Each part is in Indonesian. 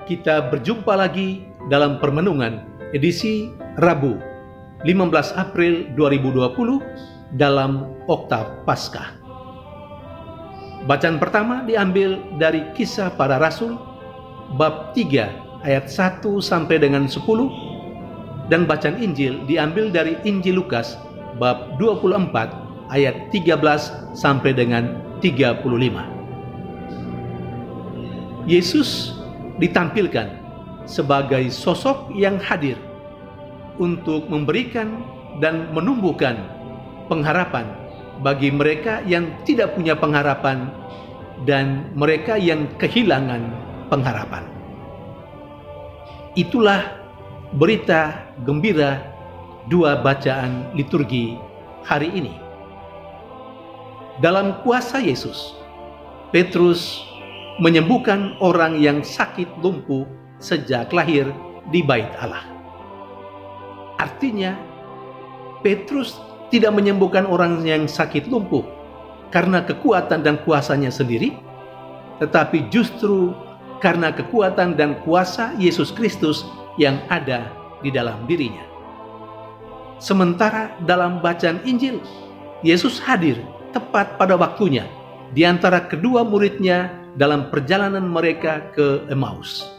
Kita berjumpa lagi dalam permenungan edisi Rabu 15 April 2020 dalam Oktav Paskah. Bacaan pertama diambil dari Kisah Para Rasul bab 3 ayat 1 sampai dengan 10, dan bacaan Injil diambil dari Injil Lukas bab 24 ayat 13 sampai dengan 35. Yesus ditampilkan sebagai sosok yang hadir untuk memberikan dan menumbuhkan pengharapan bagi mereka yang tidak punya pengharapan dan mereka yang kehilangan pengharapan. Itulah berita gembira dua bacaan liturgi hari ini. Dalam kuasa Yesus, Petrus menyembuhkan orang yang sakit lumpuh sejak lahir di Bait Allah. Artinya, Petrus tidak menyembuhkan orang yang sakit lumpuh karena kekuatan dan kuasanya sendiri, tetapi justru karena kekuatan dan kuasa Yesus Kristus yang ada di dalam dirinya. Sementara dalam bacaan Injil, Yesus hadir tepat pada waktunya di antara kedua muridnya dalam perjalanan mereka ke Emmaus.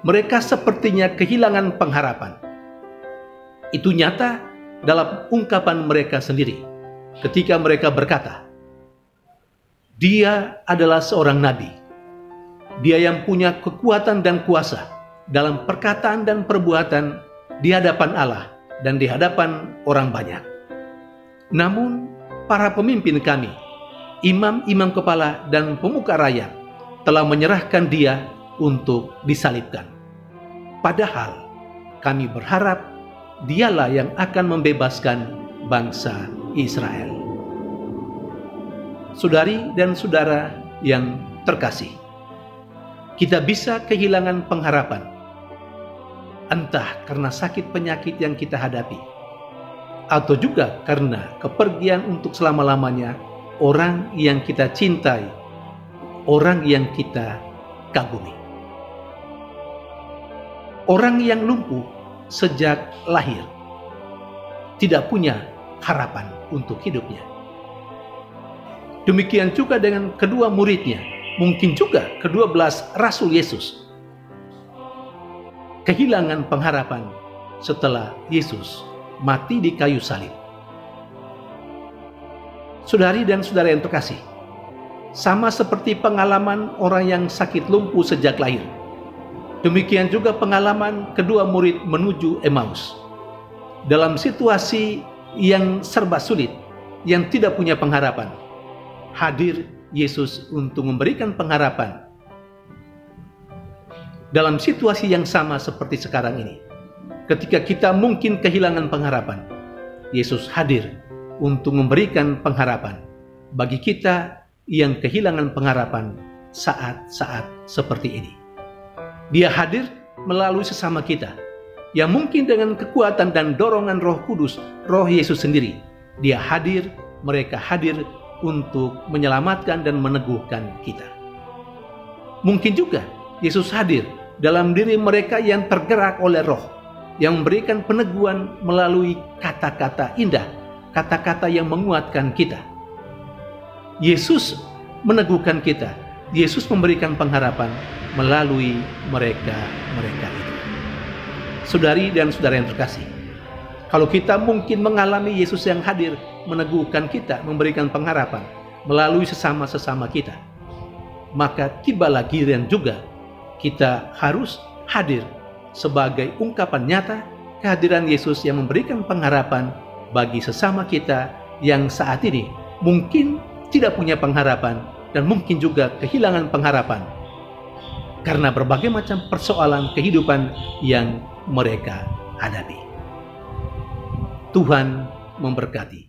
Mereka sepertinya kehilangan pengharapan. Itu nyata dalam ungkapan mereka sendiri ketika mereka berkata, "Dia adalah seorang nabi. Dia yang punya kekuatan dan kuasa dalam perkataan dan perbuatan di hadapan Allah dan di hadapan orang banyak. Namun para pemimpin kami, imam-imam kepala dan pemuka rakyat telah menyerahkan dia untuk disalibkan. Padahal kami berharap dialah yang akan membebaskan bangsa Israel." Saudari dan saudara yang terkasih, kita bisa kehilangan pengharapan, entah karena sakit penyakit yang kita hadapi, atau juga karena kepergian untuk selama-lamanya orang yang kita cintai, orang yang kita kagumi. Orang yang lumpuh sejak lahir tidak punya harapan untuk hidupnya. Demikian juga dengan kedua muridnya, mungkin juga ke-12 Rasul Yesus. Kehilangan pengharapan setelah Yesus mati di kayu salib. Saudari dan saudara yang terkasih, sama seperti pengalaman orang yang sakit lumpuh sejak lahir, demikian juga pengalaman kedua murid menuju Emmaus. Dalam situasi yang serba sulit, yang tidak punya pengharapan, hadir Yesus untuk memberikan pengharapan. Dalam situasi yang sama seperti sekarang ini, ketika kita mungkin kehilangan pengharapan, Yesus hadir untuk memberikan pengharapan bagi kita yang kehilangan pengharapan saat-saat seperti ini. Dia hadir melalui sesama kita yang mungkin dengan kekuatan dan dorongan Roh Kudus, Roh Yesus sendiri, dia hadir, mereka hadir untuk menyelamatkan dan meneguhkan kita. Mungkin juga Yesus hadir dalam diri mereka yang tergerak oleh Roh, yang memberikan peneguhan melalui kata-kata indah, kata-kata yang menguatkan kita. Yesus meneguhkan kita, Yesus memberikan pengharapan melalui mereka itu. Saudari dan saudara yang terkasih, kalau kita mungkin mengalami Yesus yang hadir meneguhkan kita, memberikan pengharapan melalui sesama-sesama kita, maka tibalah giliran juga kita harus hadir sebagai ungkapan nyata kehadiran Yesus yang memberikan pengharapan bagi sesama kita yang saat ini mungkin tidak punya pengharapan dan mungkin juga kehilangan pengharapan karena berbagai macam persoalan kehidupan yang mereka hadapi. Tuhan memberkati.